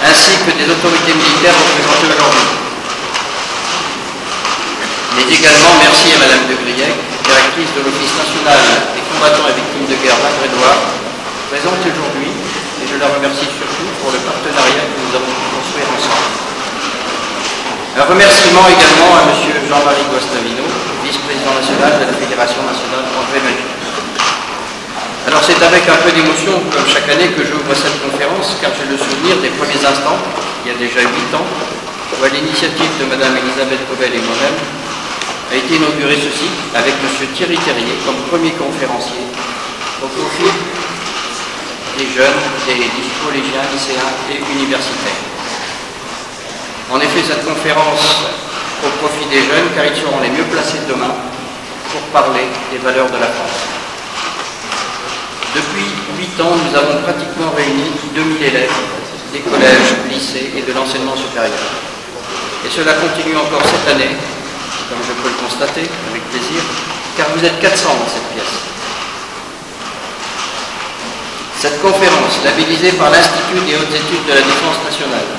ainsi que des autorités militaires représentées aujourd'hui. Mais également merci à Madame de Griec, directrice de l'Office national des combattants et victimes de guerre Val-Grédoire, présente aujourd'hui, et je la remercie surtout pour le partenariat que nous avons pu construire ensemble. Un remerciement également à M. Jean-Marie Guastavino, vice-président national de la Fédération nationale André Magie. Alors c'est avec un peu d'émotion, comme chaque année, que j'ouvre cette conférence, car j'ai le souvenir des premiers instants, il y a déjà 8 ans, où à l'initiative de Mme Elisabeth Cobel et moi-même, a été inauguré ce site avec M. Thierry Terrier comme premier conférencier au profit des jeunes, des collégiens, lycéens et universitaires. En effet, cette conférence au profit des jeunes, car ils seront les mieux placés demain pour parler des valeurs de la France. Depuis 8 ans, nous avons pratiquement réuni 2000 élèves des collèges, lycées et de l'enseignement supérieur. Et cela continue encore cette année, comme je peux le constater, avec plaisir, car vous êtes 400 dans cette pièce. Cette conférence, labellisée par l'Institut des hautes études de la défense nationale,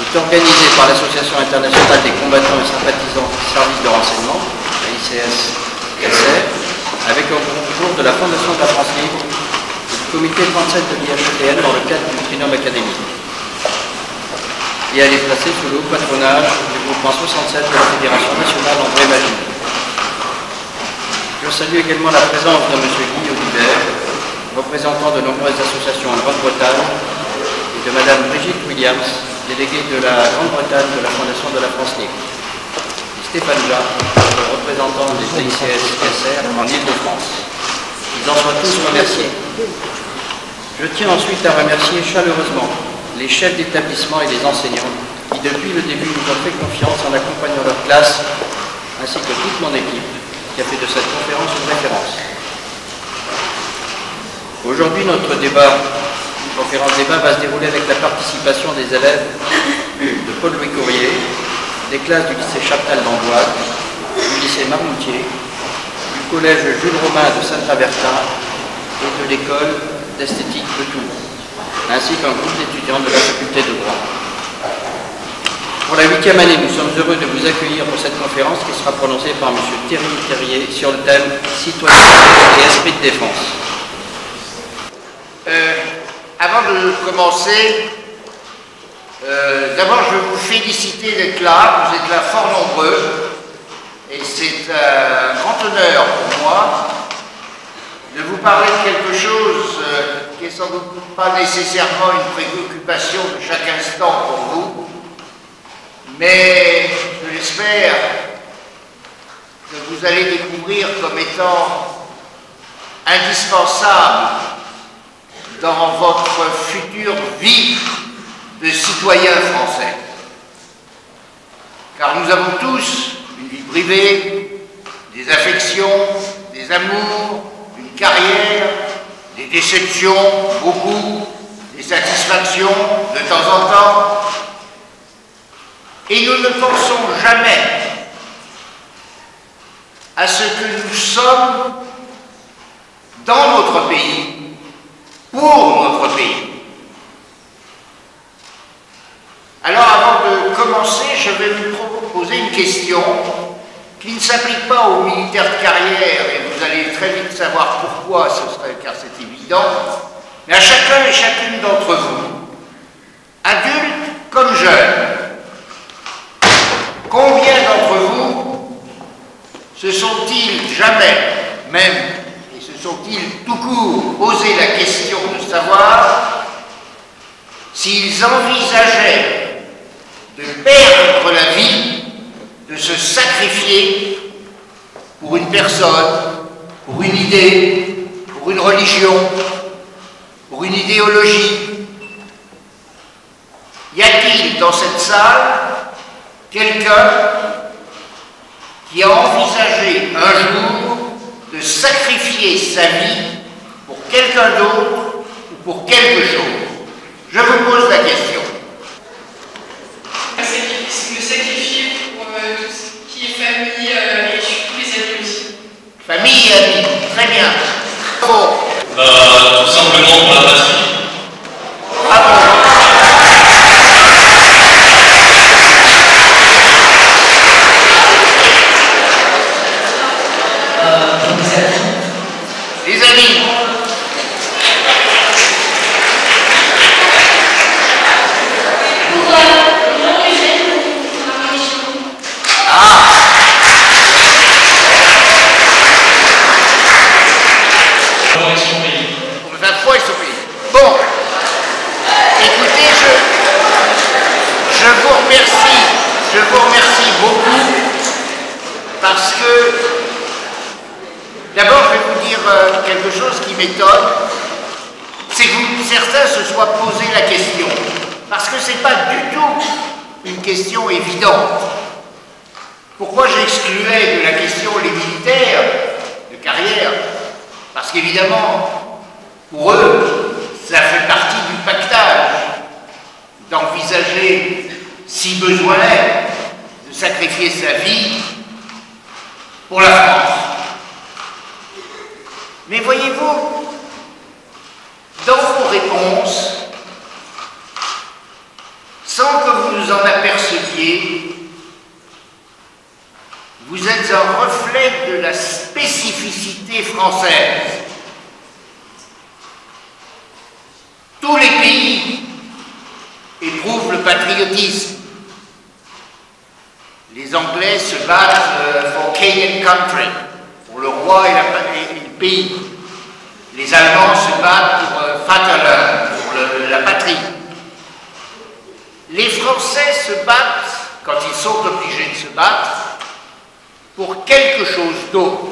est organisée par l'Association internationale des combattants et sympathisants du service de renseignement, la ICS-SR, avec un concours de la Fondation de la France Libre et du comité 37 de l'IHETN dans le cadre du Trinôme académique. Et elle est placée sous le haut patronage du groupement 67 de la Fédération nationale André Magie. Je salue également la présence de M. Guy Audibert, représentant de nombreuses associations en Grande-Bretagne, et de Mme Brigitte Williams, déléguée de la Grande-Bretagne de la Fondation de la France Libre. Stéphane Jacques, représentant des ICS-SR en Île-de-France. Ils en soient tous remerciés. Je tiens ensuite à remercier chaleureusement les chefs d'établissement et les enseignants qui, depuis le début, nous ont fait confiance en accompagnant leur classe, ainsi que toute mon équipe qui a fait de cette conférence une référence. Aujourd'hui, notre conférence débat va se dérouler avec la participation des élèves de Paul-Louis Courrier, des classes du lycée Chaptal d'Amboise, du lycée Marmoutier, du collège Jules Romain de Saint-Avertin et de l'école d'esthétique de Tours, ainsi qu'un groupe d'étudiants de la faculté de droit. Pour la 8e année, nous sommes heureux de vous accueillir pour cette conférence qui sera prononcée par M. Thierry Terrier sur le thème « Citoyenneté et esprit de défense ». Avant de commencer, d'abord je veux vous féliciter d'être là, vous êtes là fort nombreux, et c'est un grand honneur pour moi de vous parler de quelque chose qui n'est sans doute pas nécessairement une préoccupation de chaque instant pour vous, mais je l'espère que vous allez découvrir comme étant indispensable dans votre future vie de citoyen français. Car nous avons tous une vie privée, des affections, des amours, une carrière, des déceptions, beaucoup, des satisfactions de temps en temps. Et nous ne pensons jamais à ce que nous sommes dans notre pays, pour notre pays. Alors, avant de commencer, je vais vous proposer une question qui ne s'applique pas aux militaires de carrière, et vous allez très vite savoir pourquoi, car c'est évident, mais à chacun et chacune d'entre vous, adultes comme jeunes. Combien d'entre vous se sont-ils jamais, même, et se sont-ils tout court, posé la question de savoir s'ils envisageaient de perdre la vie, de se sacrifier pour une personne, pour une idée, pour une religion, pour une idéologie? Y a-t-il dans cette salle quelqu'un qui a envisagé un jour de sacrifier sa vie pour quelqu'un d'autre ou pour quelque chose? Je vous pose la question. Me sacrifier pour tout ce qui est famille et tous les amis aussi. Famille et amis, très bien. Bon. Tout simplement pour la patrie. Ah bon. vous remercie beaucoup parce que, d'abord, je vais vous dire quelque chose qui m'étonne, c'est que certains se soient posé la question, parce que ce n'est pas du tout une question évidente. Pourquoi j'excluais de la question les militaires de carrière? Parce qu'évidemment, pour eux, ça fait partie du pactage d'envisager, si besoin est, de sacrifier sa vie pour la France. Mais voyez-vous, dans vos réponses, sans que vous vous en aperceviez, vous êtes un reflet de la spécificité française. Tous les pays éprouvent le patriotisme. Les Anglais se battent for King and Country, pour le roi et le pays. Les Allemands se battent pour Vaterland, pour la patrie. Les Français se battent, quand ils sont obligés de se battre, pour quelque chose d'autre.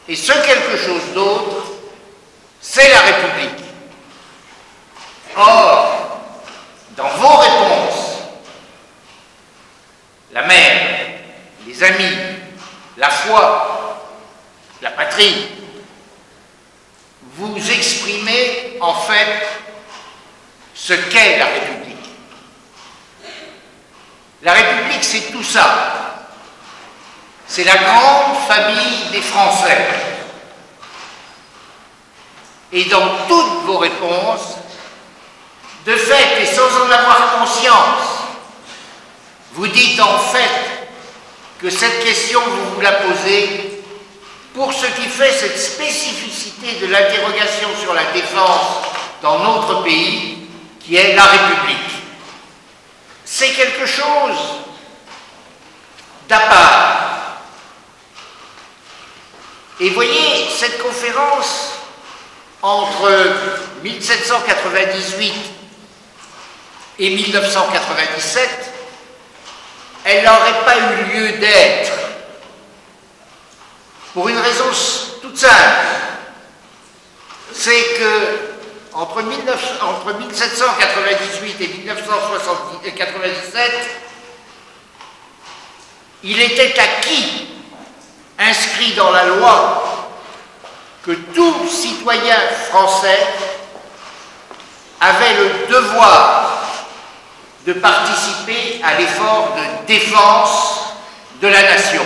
Et ce quelque chose d'autre, c'est la République. Or, dans vos réponses, la mère, les amis, la foi, la patrie, vous exprimez en fait ce qu'est la République. La République, c'est tout ça. C'est la grande famille des Français. Et dans toutes vos réponses, de fait et sans en avoir conscience, vous dites en fait que cette question, vous vous la posez pour ce qui fait cette spécificité de l'interrogation sur la défense dans notre pays, qui est la République. C'est quelque chose d'à part. Et voyez, cette conférence entre 1798 et 1997, elle n'aurait pas eu lieu d'être pour une raison toute simple. C'est que entre 1798 et 1997, il était acquis, inscrit dans la loi, que tout citoyen français avait le devoir de participer à l'effort de défense de la nation.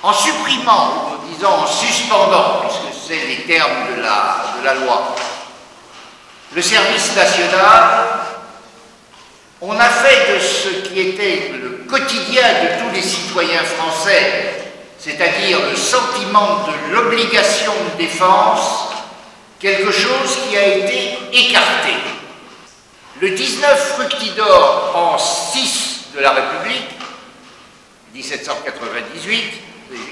En supprimant, ou disons en suspendant, puisque c'est les termes de la loi, le service national, on a fait de ce qui était le quotidien de tous les citoyens français, c'est-à-dire le sentiment de l'obligation de défense, quelque chose qui a été écarté. Le 19 Fructidor, an 6 de la République, 1798,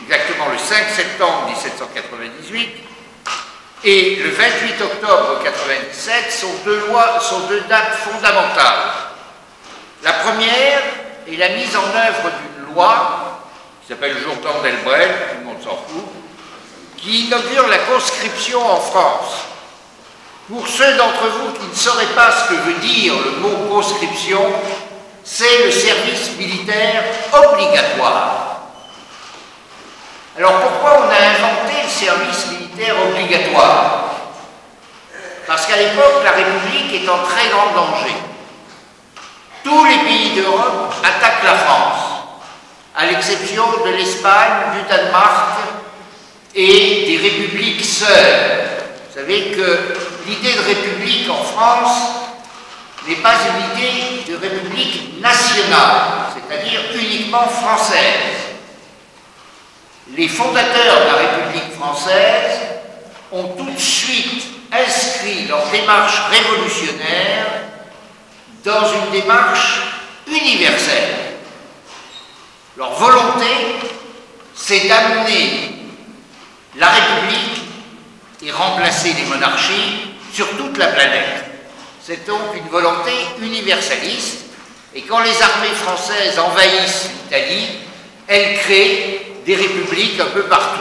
exactement le 5 septembre 1798, et le 28 octobre 97 sont deux dates fondamentales. La première est la mise en œuvre d'une loi qui s'appelle Jourdan d'Elbrel, tout le monde s'en fout, qui inaugure la conscription en France. Pour ceux d'entre vous qui ne sauraient pas ce que veut dire le mot conscription, c'est le service militaire obligatoire. Alors pourquoi on a inventé le service militaire obligatoire? Parce qu'à l'époque, la République est en très grand danger. Tous les pays d'Europe attaquent la France, à l'exception de l'Espagne, du Danemark et des républiques seules. Vous savez que l'idée de république en France n'est pas une idée de république nationale, c'est-à-dire uniquement française. Les fondateurs de la République française ont tout de suite inscrit leur démarche révolutionnaire dans une démarche universelle. Leur volonté, c'est d'amener la République et remplacer les monarchies sur toute la planète. C'est donc une volonté universaliste Et quand les armées françaises envahissent l'Italie, elles créent des républiques un peu partout.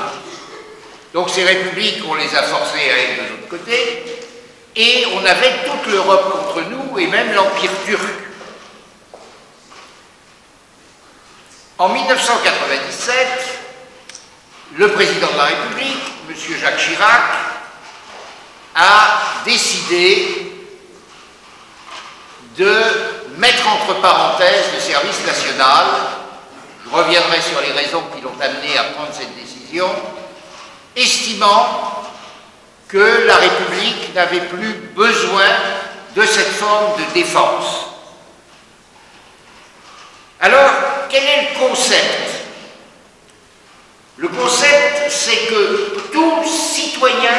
Donc ces républiques, on les a forcées à être de l'autre côté, et on avait toute l'Europe contre nous, et même l'Empire turc. En 1997, le président de la République, M. Jacques Chirac, a décidé de mettre entre parenthèses le service national. Je reviendrai sur les raisons qui l'ont amené à prendre cette décision, estimant que la République n'avait plus besoin de cette forme de défense. Alors, quel est le concept? Le concept, c'est que tout citoyen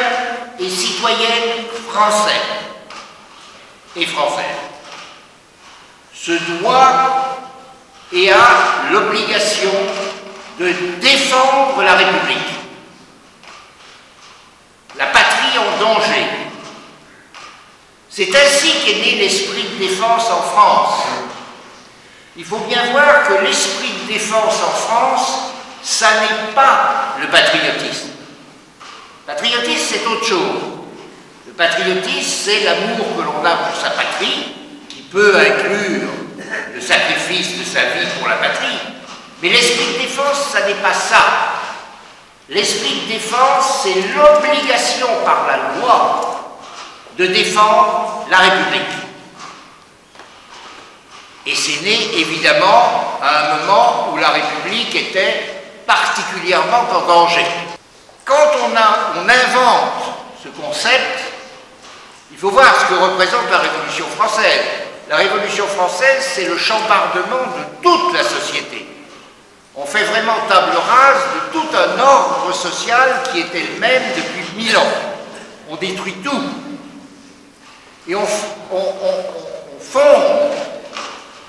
et citoyenne français et française se doit et a l'obligation de défendre la République, la patrie en danger. C'est ainsi qu'est né l'esprit de défense en France. Il faut bien voir que l'esprit de défense en France, ça n'est pas le patriotisme. Le patriotisme, c'est autre chose. Le patriotisme, c'est l'amour que l'on a pour sa patrie, qui peut inclure le sacrifice de sa vie pour la patrie. Mais l'esprit de défense, ça n'est pas ça. L'esprit de défense, c'est l'obligation par la loi de défendre la République. Et c'est né, évidemment, à un moment où la République était particulièrement en danger. Quand on invente ce concept, il faut voir ce que représente la Révolution française. La Révolution française, c'est le chambardement de toute la société. On fait vraiment table rase de tout un ordre social qui était le même depuis 1000 ans. On détruit tout. Et on fonde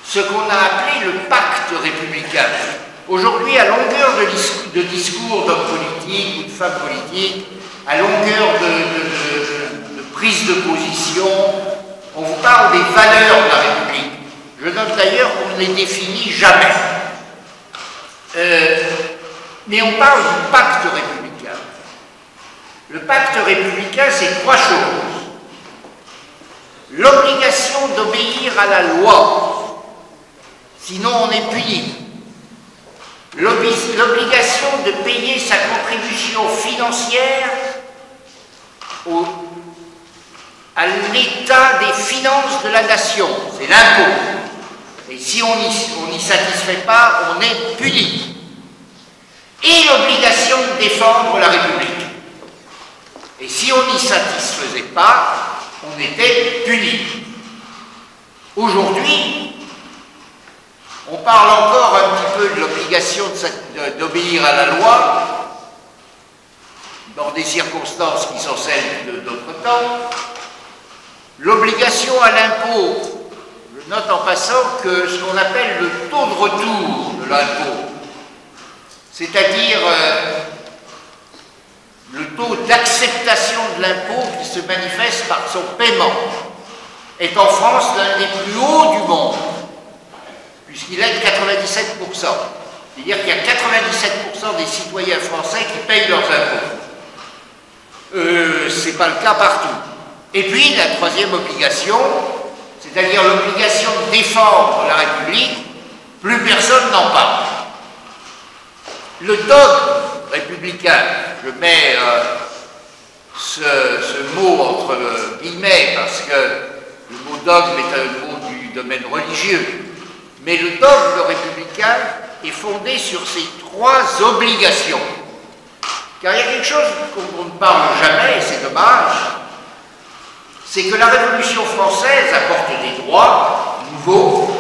ce qu'on a appelé le pacte républicain. Aujourd'hui, à longueur de discours d'hommes politiques ou de femmes politiques, à longueur de prise de position, on vous parle des valeurs de la République. Je note d'ailleurs qu'on ne les définit jamais. Mais on parle du pacte républicain. Le pacte républicain, c'est trois choses. L'obligation d'obéir à la loi, sinon on est puni. L'obligation de payer sa contribution financière à l'état des finances de la nation, c'est l'impôt. Et si on n'y satisfait pas, on est puni. Et l'obligation de défendre la République. Et si on n'y satisfaisait pas, on était puni. Aujourd'hui, on parle encore un petit peu de l'obligation d'obéir à la loi, dans des circonstances qui sont celles d'autre temps. L'obligation à l'impôt, je note en passant que ce qu'on appelle le taux de retour de l'impôt, c'est-à-dire le taux d'acceptation de l'impôt qui se manifeste par son paiement, est en France l'un des plus hauts du monde, puisqu'il est de 97%. C'est-à-dire qu'il y a 97% des citoyens français qui payent leurs impôts. Ce n'est pas le cas partout. Et puis la troisième obligation, c'est-à-dire l'obligation de défendre la République, plus personne n'en parle. Le dogme républicain, je mets ce mot entre guillemets parce que le mot dogme est un mot du domaine religieux, mais le dogme républicain est fondé sur ces trois obligations. Car il y a quelque chose qu'on ne parle jamais, et c'est dommage, c'est que la Révolution française apporte des droits nouveaux,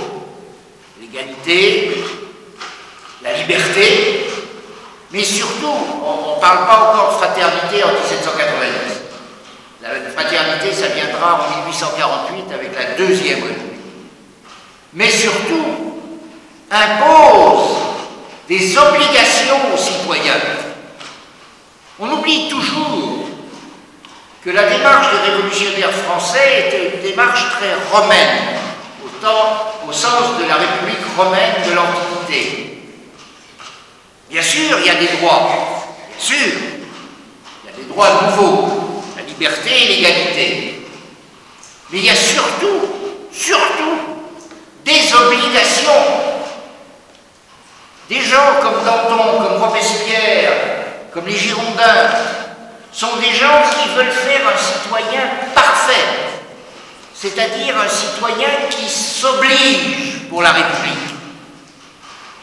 l'égalité, la liberté, mais surtout, on ne parle pas encore de fraternité en 1790. La fraternité, ça viendra en 1848 avec la Deuxième République. Mais surtout, impose des obligations aux citoyens. On oublie toujours que la démarche des révolutionnaires français était une démarche très romaine au au sens de la République romaine de l'Antiquité. Bien sûr, il y a des droits, bien sûr, il y a des droits nouveaux, la liberté et l'égalité. Mais il y a surtout des obligations. Des gens comme Danton, comme Robespierre, comme les Girondins, sont des gens qui veulent faire un citoyen parfait, c'est-à-dire un citoyen qui s'oblige pour la République,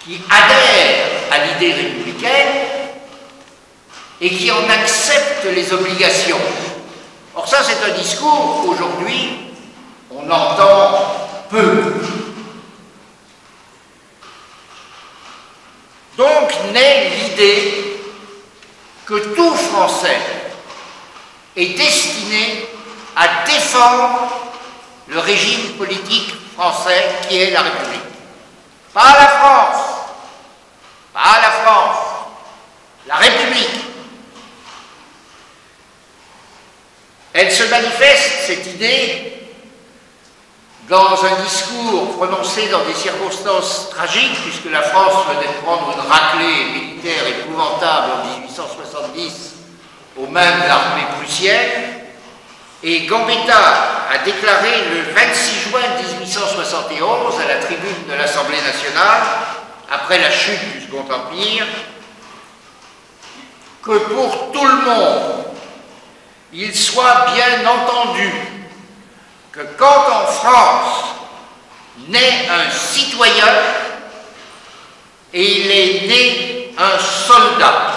qui adhère à l'idée républicaine et qui en accepte les obligations. Or ça, c'est un discours qu'aujourd'hui, on entend peu. Donc naît l'idée que tout Français est destiné à défendre le régime politique français qui est la République. Pas la France, pas la France, la République. Elle se manifeste, cette idée, dans un discours prononcé dans des circonstances tragiques, puisque la France venait de prendre une raclée militaire épouvantable en 1870 aux mains de l'armée prussienne, et Gambetta a déclaré le 26 juin 1871 à la tribune de l'Assemblée nationale, après la chute du Second Empire, que pour tout le monde, il soit bien entendu que quand en France naît un citoyen, et il est né un soldat.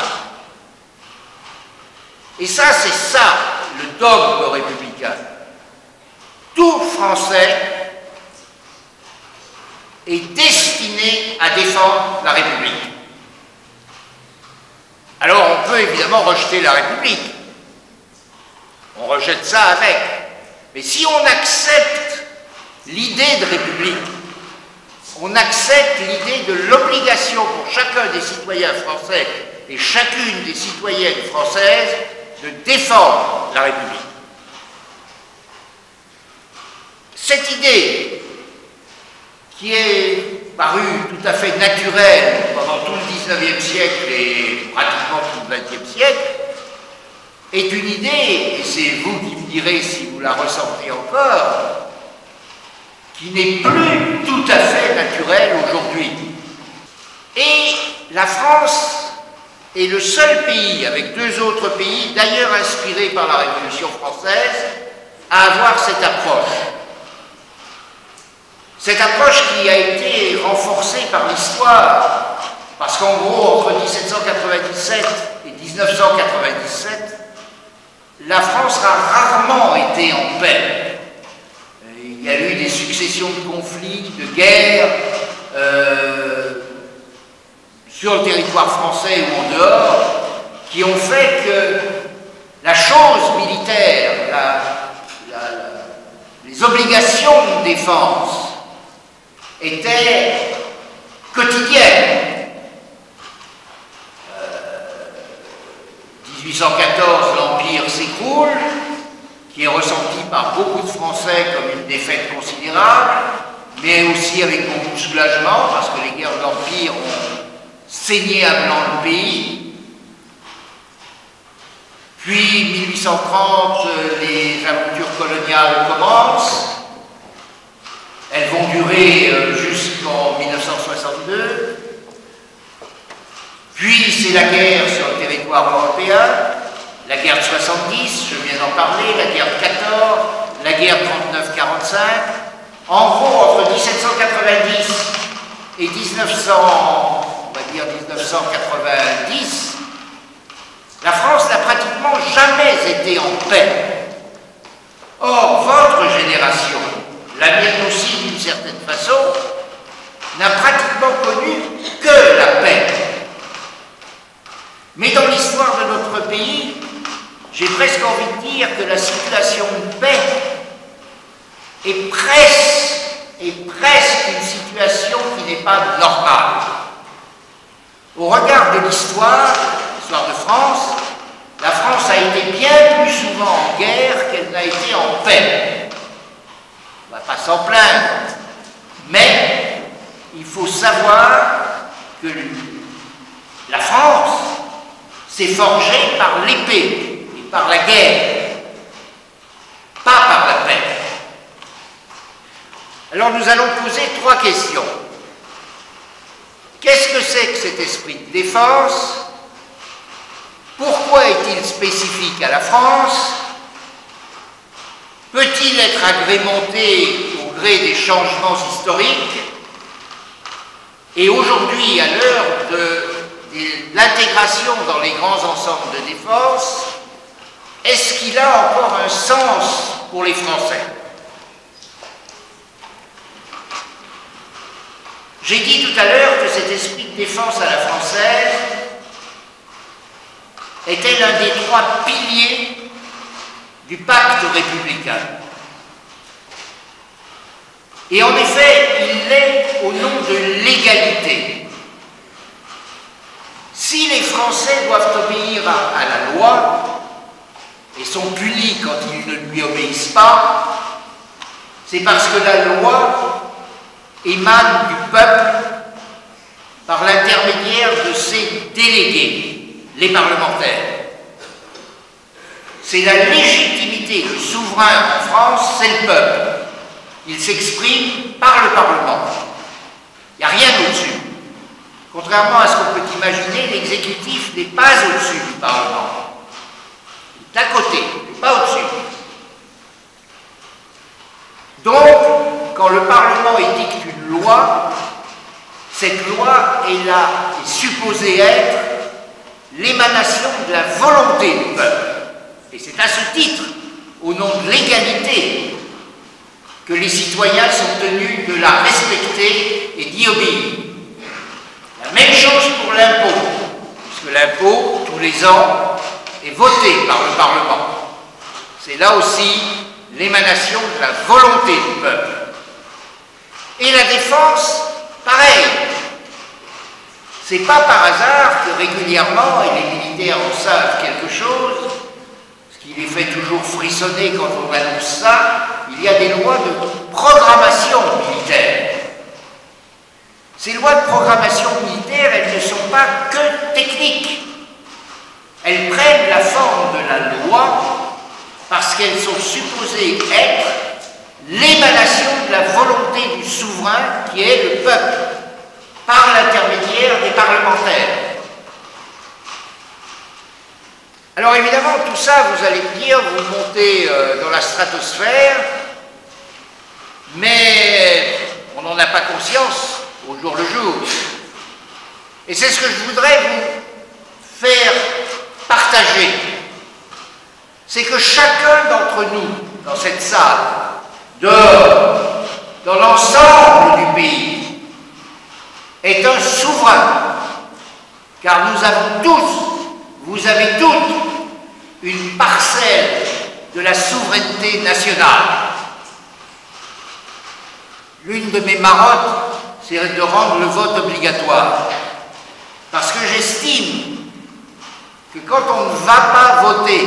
Et ça, c'est ça, le dogme républicain. Tout Français est destiné à défendre la République. Alors, on peut évidemment rejeter la République. On rejette ça avec. Mais si on accepte l'idée de République, on accepte l'idée de l'obligation pour chacun des citoyens français et chacune des citoyennes françaises de défendre la République. Cette idée, qui est parue tout à fait naturelle pendant tout le XIXe siècle et pratiquement tout le XXe siècle, est une idée, et c'est vous qui me direz si vous la ressentez encore, qui n'est plus tout à fait naturelle aujourd'hui. Et la France est le seul pays, avec deux autres pays, d'ailleurs inspirés par la Révolution française, à avoir cette approche. Cette approche qui a été renforcée par l'histoire, parce qu'en gros, entre 1797 et 1997, la France a rarement été en paix. Il y a eu des successions de conflits, de guerres, sur le territoire français ou en dehors, qui ont fait que la chose militaire, les obligations de défense étaient quotidiennes. 1814, l'Empire s'écroule, qui est ressenti par beaucoup de Français comme une défaite considérable, mais aussi avec beaucoup de soulagement, parce que les guerres de l'Empire ont saigné à blanc le pays. Puis, 1830, les aventures coloniales commencent. Elles vont durer jusqu'en 1962. Puis, c'est la guerre sur le territoire européen, la guerre de 70, je viens d'en parler, la guerre de 14, la guerre 39-45. En gros, entre 1790 et 1990, la France n'a pratiquement jamais été en paix. Or, votre génération, la mienne aussi d'une certaine façon, n'a pratiquement connu que la paix. Mais dans l'histoire de notre pays, j'ai presque envie de dire que la situation de paix est presque une situation qui n'est pas normale. Au regard de l'histoire de France, la France a été bien plus souvent en guerre qu'elle n'a été en paix. On ne va pas s'en plaindre. Mais il faut savoir que la France s'est forgée par l'épée et par la guerre, pas par la paix. Alors nous allons poser 3 questions. Qu'est-ce que c'est que cet esprit de défense? Pourquoi est-il spécifique à la France? Peut-il être agrémenté au gré des changements historiques? Et aujourd'hui, à l'heure de l'intégration dans les grands ensembles de défense, est-ce qu'il a encore un sens pour les Français? J'ai dit tout à l'heure que cet esprit de défense à la française était l'un des 3 piliers du pacte républicain. Et en effet, il l'est au nom de l'égalité. Si les Français doivent obéir à la loi et sont punis quand ils ne lui obéissent pas, c'est parce que la loi émane du peuple par l'intermédiaire de ses délégués, les parlementaires. C'est la légitimité. Le souverain en France, c'est le peuple. Il s'exprime par le Parlement. Il n'y a rien au-dessus. Contrairement à ce qu'on peut imaginer, l'exécutif n'est pas au-dessus du Parlement. Il est à côté, il n'est pas au-dessus. Donc, quand le Parlement édicte une loi, cette loi est supposée être l'émanation de la volonté du peuple. Et c'est à ce titre, au nom de l'égalité, que les citoyens sont tenus de la respecter et d'y obéir. La même chose pour l'impôt, puisque l'impôt, tous les ans, est voté par le Parlement. C'est là aussi l'émanation de la volonté du peuple. Et la défense, pareil. C'est pas par hasard que régulièrement, et les militaires en savent quelque chose, ce qui les fait toujours frissonner quand on annonce ça, il y a des lois de programmation militaire. Ces lois de programmation militaire, elles ne sont pas que techniques. Elles prennent la forme de la loi parce qu'elles sont supposées être l'émanation de la volonté du souverain qui est le peuple, par l'intermédiaire des parlementaires. Alors évidemment, tout ça, vous allez me dire, vous montez dans la stratosphère, mais on n'en a pas conscience au jour le jour. Et c'est ce que je voudrais vous faire partager. C'est que chacun d'entre nous, dans cette salle, dehors, dans l'ensemble du pays, est un souverain, car nous avons tous, vous avez toutes, une parcelle de la souveraineté nationale. L'une de mes marottes, c'est de rendre le vote obligatoire, parce que j'estime que quand on ne va pas voter,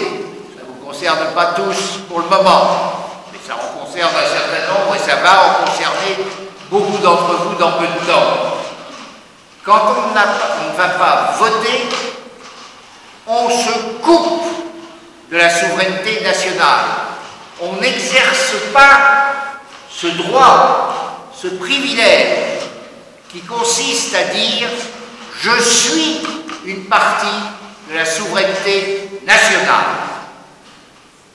ça ne vous concerne pas tous pour le moment, mais ça en concerne un certain nombre et ça va en concerner beaucoup d'entre vous dans peu de temps. Quand on ne va pas voter, on se coupe de la souveraineté nationale. On n'exerce pas ce droit, ce privilège qui consiste à dire « je suis une partie de la souveraineté nationale ».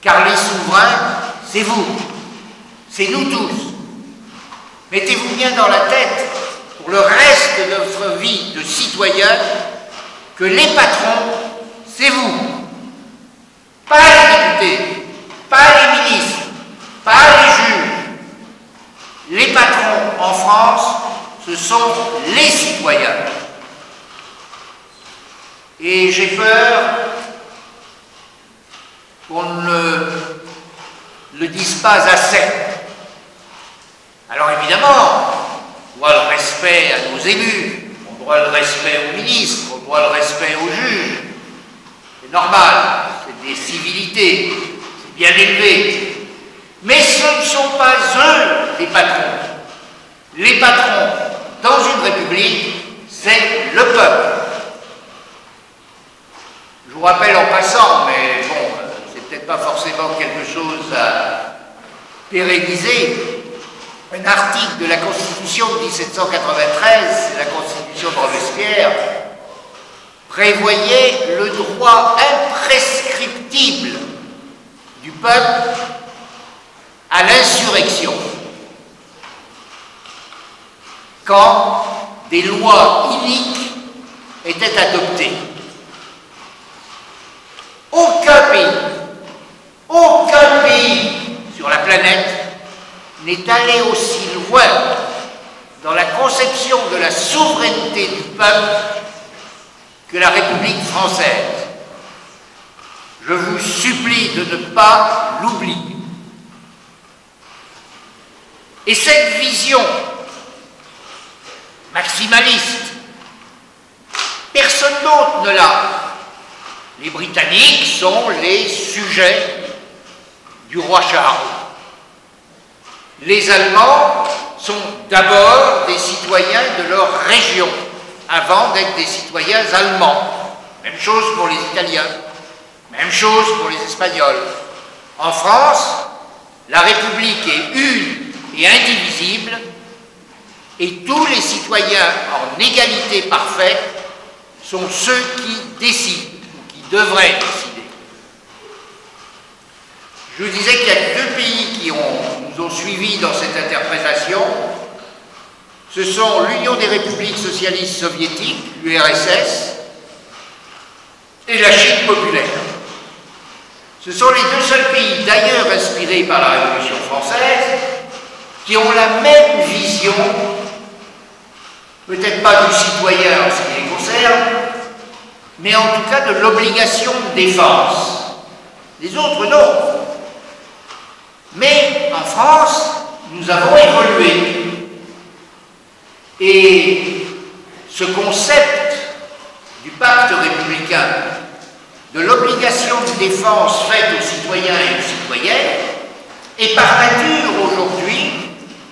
Car les souverains, c'est vous, c'est nous tous. Mettez-vous bien dans la tête, pour le reste de notre vie de citoyen, que les patrons, c'est vous. Pas les députés, pas les ministres, pas les juges. Les patrons en France, ce sont les citoyens. Et j'ai peur qu'on ne le dise pas assez. Alors évidemment, on doit le respect à nos élus, on doit le respect aux ministres, on doit le respect aux juges. C'est normal, c'est des civilités, c'est bien élevé. Mais ce ne sont pas eux les patrons. Les patrons pérenniser un article de la Constitution de 1793, la Constitution de Robespierre, prévoyait le droit imprescriptible du peuple à l'insurrection quand des lois iniques étaient adoptées. Aucun pays sur la planète n'est allé aussi loin dans la conception de la souveraineté du peuple que la République française. Je vous supplie de ne pas l'oublier. Et cette vision maximaliste, personne d'autre ne l'a. Les Britanniques sont les sujets du roi Charles. Les Allemands sont d'abord des citoyens de leur région, avant d'être des citoyens allemands. Même chose pour les Italiens, même chose pour les Espagnols. En France, la République est une et indivisible, et tous les citoyens en égalité parfaite sont ceux qui décident, ou qui devraient décider. Je vous disais qu'il y a deux pays qui nous ont suivis dans cette interprétation. Ce sont l'Union des républiques socialistes soviétiques, l'URSS, et la Chine populaire. Ce sont les deux seuls pays, d'ailleurs inspirés par la Révolution française, qui ont la même vision, peut-être pas du citoyen en ce qui les concerne, mais en tout cas de l'obligation de défense. Les autres, non. Mais en France, nous avons évolué. Et ce concept du pacte républicain, de l'obligation de défense faite aux citoyens et aux citoyennes, est par nature aujourd'hui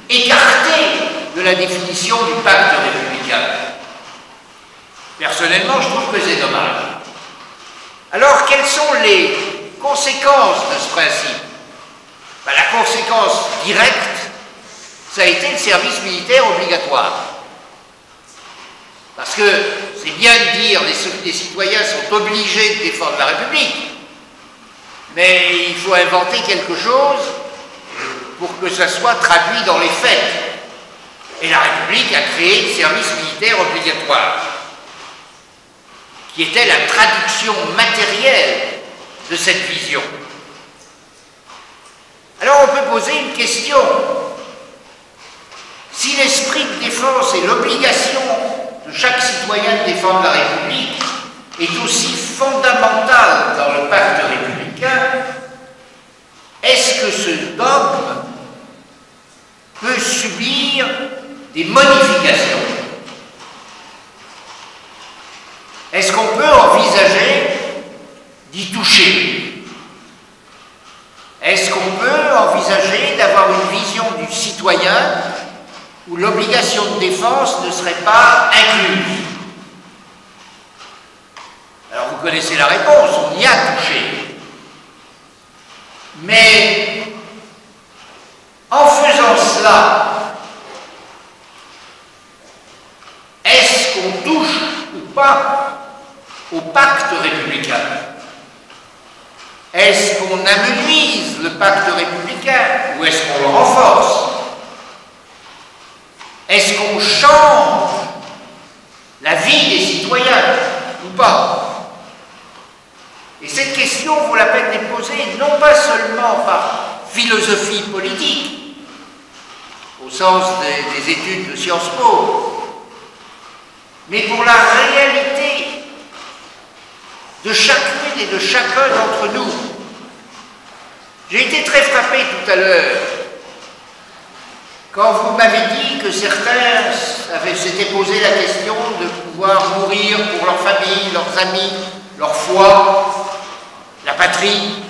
écarté de la définition du pacte républicain. Personnellement, je trouve que c'est dommage. Alors, quelles sont les conséquences de ce principe? Ben, la conséquence directe, ça a été le service militaire obligatoire. Parce que c'est bien de dire que les citoyens sont obligés de défendre la République, mais il faut inventer quelque chose pour que ça soit traduit dans les faits. Et la République a créé le service militaire obligatoire, qui était la traduction matérielle de cette vision. Alors on peut poser une question. Si l'esprit de défense et l'obligation de chaque citoyen de défendre la République est aussi fondamental dans le pacte républicain, est-ce que ce dogme peut subir des modifications? Est-ce qu'on peut envisager d'y toucher? Est-ce qu'on peut envisager d'avoir une vision du citoyen où l'obligation de défense ne serait pas incluse? Alors vous connaissez la réponse, on y a touché. Mais en faisant cela, est-ce qu'on touche ou pas au pacte républicain? Est-ce qu'on amenuise le pacte républicain ou est-ce qu'on le renforce? Est-ce qu'on change la vie des citoyens ou pas? Et cette question vaut la peine d'être posée non pas seulement par philosophie politique, au sens des études de Sciences Po, mais pour la réalité de chacune et de chacun d'entre nous. J'ai été très frappé tout à l'heure quand vous m'avez dit que certains s'étaient posé la question de pouvoir mourir pour leur famille, leurs amis, leur foi, la patrie.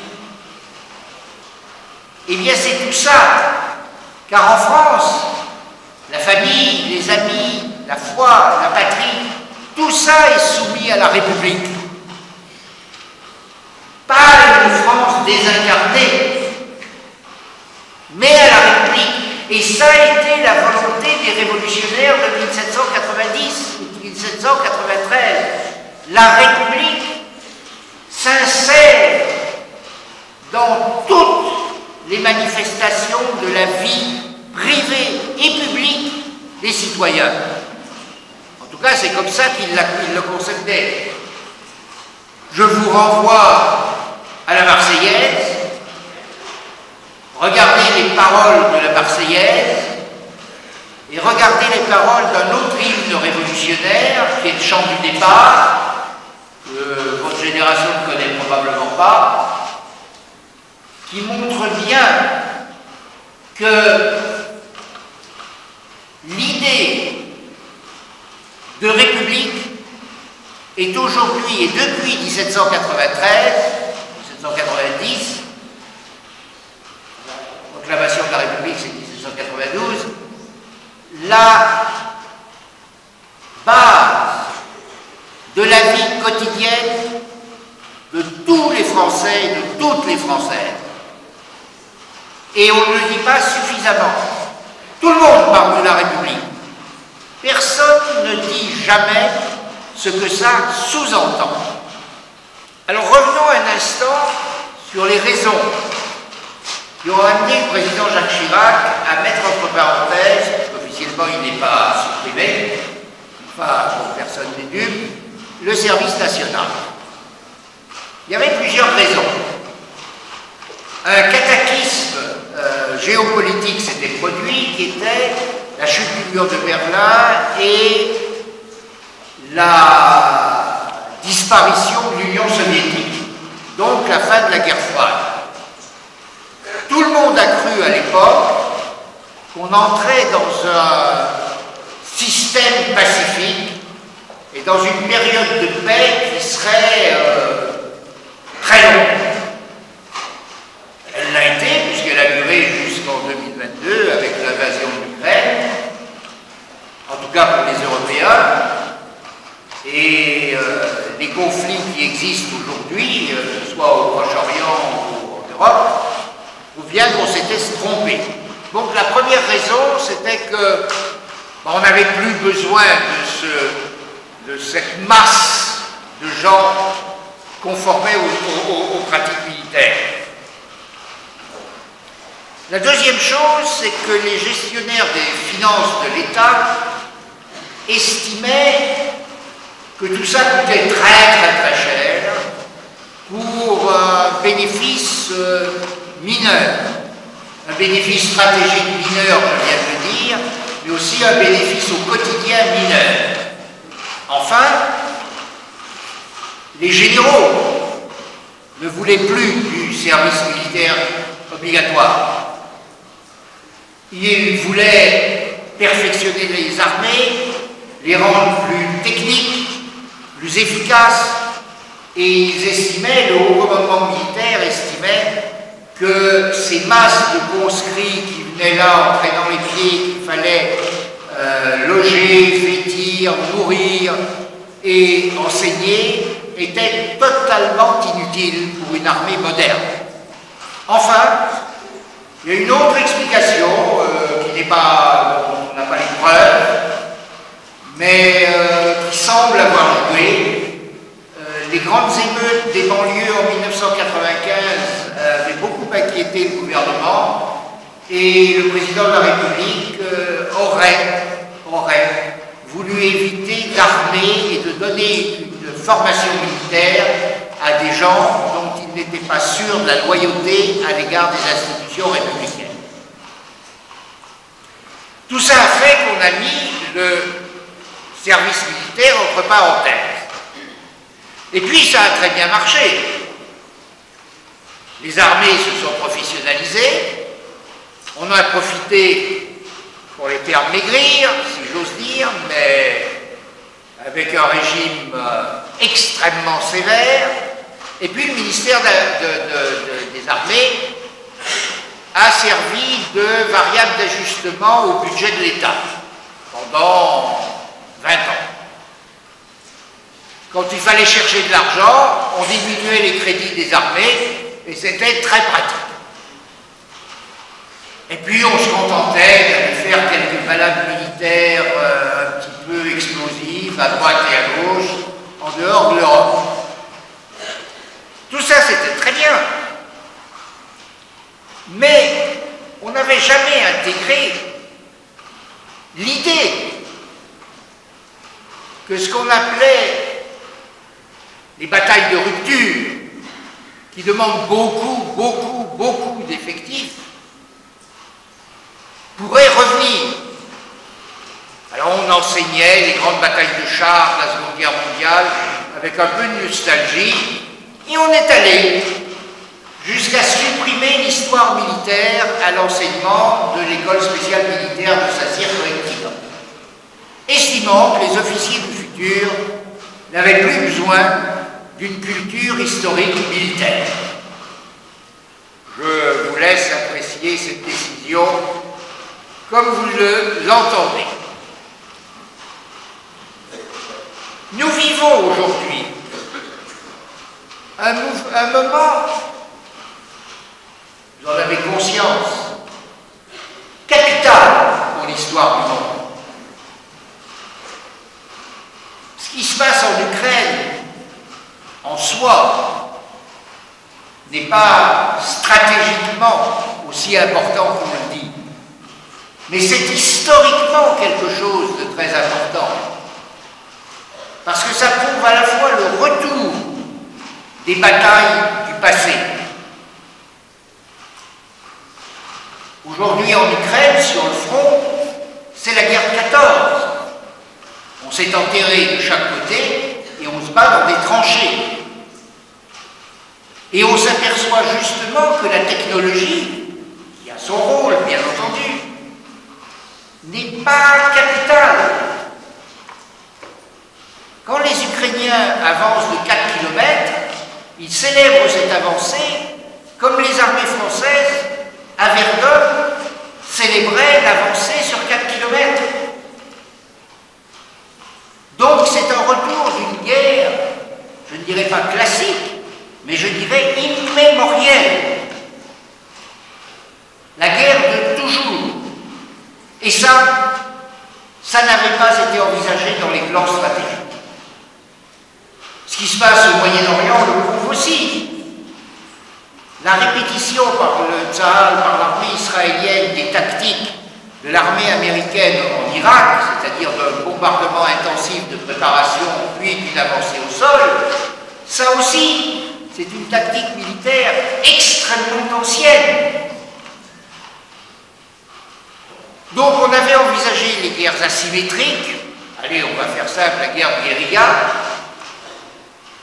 Eh bien, c'est tout ça. Car en France, la famille, les amis, la foi, la patrie, tout ça est soumis à la République. Pas une France désincarnée, mais à la République. Et ça a été la volonté des révolutionnaires de 1790-1793. La République s'insère dans toutes les manifestations de la vie privée et publique des citoyens. En tout cas, c'est comme ça qu'il le conceptait. Je vous renvoie à la Marseillaise. Regardez les paroles de la Marseillaise et regardez les paroles d'un autre hymne révolutionnaire qui est le chant du départ, que votre génération ne connaît probablement pas, qui montre bien que l'idée de république est aujourd'hui et depuis 1793-1790, proclamation de la République c'est 1792, la base de la vie quotidienne de tous les Français et de toutes les Françaises. Et on ne le dit pas suffisamment. Tout le monde parle de la République. Personne ne dit jamais ce que ça sous-entend. Alors revenons un instant sur les raisons qui ont amené le président Jacques Chirac à mettre entre parenthèses, officiellement il n'est pas supprimé, enfin pour personne n'est dupe, le service national. Il y avait plusieurs raisons. Un cataclysme géopolitique s'était produit qui était la chute du mur de Berlin et la disparition de l'Union soviétique, donc la fin de la guerre froide. Tout le monde a cru à l'époque qu'on entrait dans un système pacifique et dans une période de paix qui serait très longue. Elle l'a été, puisqu'elle a duré jusqu'en 2022 avec l'invasion de l'Ukraine, en tout cas pour les Européens, et les conflits qui existent aujourd'hui, soit au Proche-Orient ou en Europe, prouvent bien qu'on s'était trompé. Donc la première raison, c'était que on n'avait plus besoin de cette masse de gens conformés aux pratiques militaires. La deuxième chose, c'est que les gestionnaires des finances de l'État estimaient que tout ça coûtait très cher pour un bénéfice mineur. Un bénéfice stratégique mineur, je viens de le dire, mais aussi un bénéfice au quotidien mineur. Enfin, les généraux ne voulaient plus du service militaire obligatoire. Ils voulaient perfectionner les armées, les rendre plus techniques, plus efficaces, et ils estimaient, le haut commandement militaire estimait que ces masses de conscrits qui venaient là en traînant les pieds, qu'il fallait loger, vêtir, nourrir et enseigner, étaient totalement inutiles pour une armée moderne. Enfin, il y a une autre explication qui n'est pas, on n'a pas les preuves, mais qui semble avoir joué. Les grandes émeutes des banlieues en 1995 avaient beaucoup inquiété le gouvernement et le président de la République aurait voulu éviter d'armer et de donner une formation militaire à des gens dont il n'était pas sûr de la loyauté à l'égard des institutions républicaines. Tout ça a fait qu'on a mis le service militaire entre parenthèses. Et puis ça a très bien marché. Les armées se sont professionnalisées, on en a profité pour les faire maigrir, si j'ose dire, mais avec un régime extrêmement sévère. Et puis le ministère des Armées a servi de variable d'ajustement au budget de l'État pendant 20 ans. Quand il fallait chercher de l'argent, on diminuait les crédits des armées et c'était très pratique. Et puis on se contentait d'aller faire quelques balades militaires un petit peu explosives, à droite et à gauche, en dehors de l'Europe. Tout ça, c'était très bien. Mais on n'avait jamais intégré l'idée que ce qu'on appelait les batailles de rupture, qui demandent beaucoup d'effectifs, pourraient revenir. Alors on enseignait les grandes batailles de chars de la Seconde Guerre mondiale avec un peu de nostalgie, et on est allé jusqu'à supprimer l'histoire militaire à l'enseignement de l'école spéciale militaire de Saint-Cyr-Correctiva, estimant que les officiers du futur n'avaient plus besoin d'une culture historique militaire. Je vous laisse apprécier cette décision comme vous l'entendez. Nous vivons aujourd'hui un moment, vous en avez conscience, capital pour l'histoire du monde. Ce qui se passe en Ukraine, en soi, n'est pas stratégiquement aussi important qu'on le dit, mais c'est historiquement quelque chose de très important, parce que ça prouve à la fois le retour des batailles du passé. Aujourd'hui en Ukraine, sur le front, c'est la guerre de 14. On s'est enterré de chaque côté et on se bat dans des tranchées. Et on s'aperçoit justement que la technologie, qui a son rôle bien entendu, n'est pas capitale. Quand les Ukrainiens avancent de 4 km, ils célèbrent cette avancée comme les armées françaises à Verdun célébraient l'avancée sur 4 km. Donc c'est un retour d'une guerre, je ne dirais pas classique, mais je dirais immémorielle. La guerre de toujours. Et ça n'avait pas été envisagé dans les plans stratégiques. Ce qui se passe au Moyen-Orient le prouve aussi. La répétition par le Tsahal, par l'armée israélienne, des tactiques de l'armée américaine en Irak, c'est-à-dire d'un bombardement intensif de préparation, puis d'une avancée au sol, ça aussi, c'est une tactique militaire extrêmement ancienne. Donc on avait envisagé les guerres asymétriques, allez, on va faire simple, la guerre de guérilla,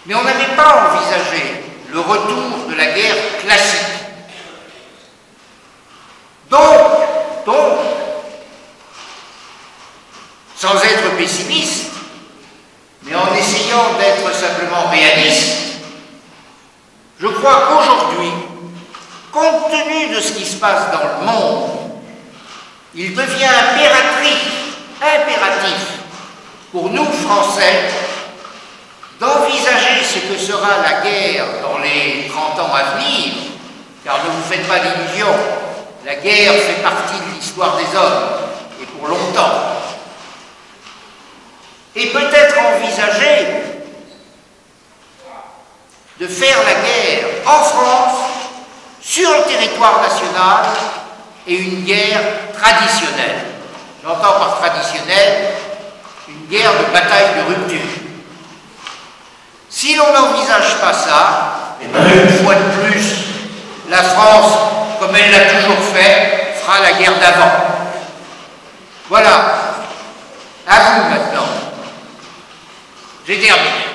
mais on n'avait pas envisagé le retour de la guerre classique. Donc, sans être pessimiste, mais en essayant d'être simplement réaliste, je crois qu'aujourd'hui, compte tenu de ce qui se passe dans le monde, il devient impératif pour nous, Français, d'envisager ce que sera la guerre dans les 30 ans à venir, car ne vous faites pas d'illusions, la guerre fait partie de l'histoire des hommes, et pour longtemps. Et peut-être envisager de faire la guerre en France, sur le territoire national, et une guerre traditionnelle. J'entends par traditionnelle une guerre de bataille de rupture. Si l'on n'envisage pas ça, et bien une fois de plus, la France, comme elle l'a toujours fait, fera la guerre d'avant. Voilà. À vous maintenant. J'ai terminé.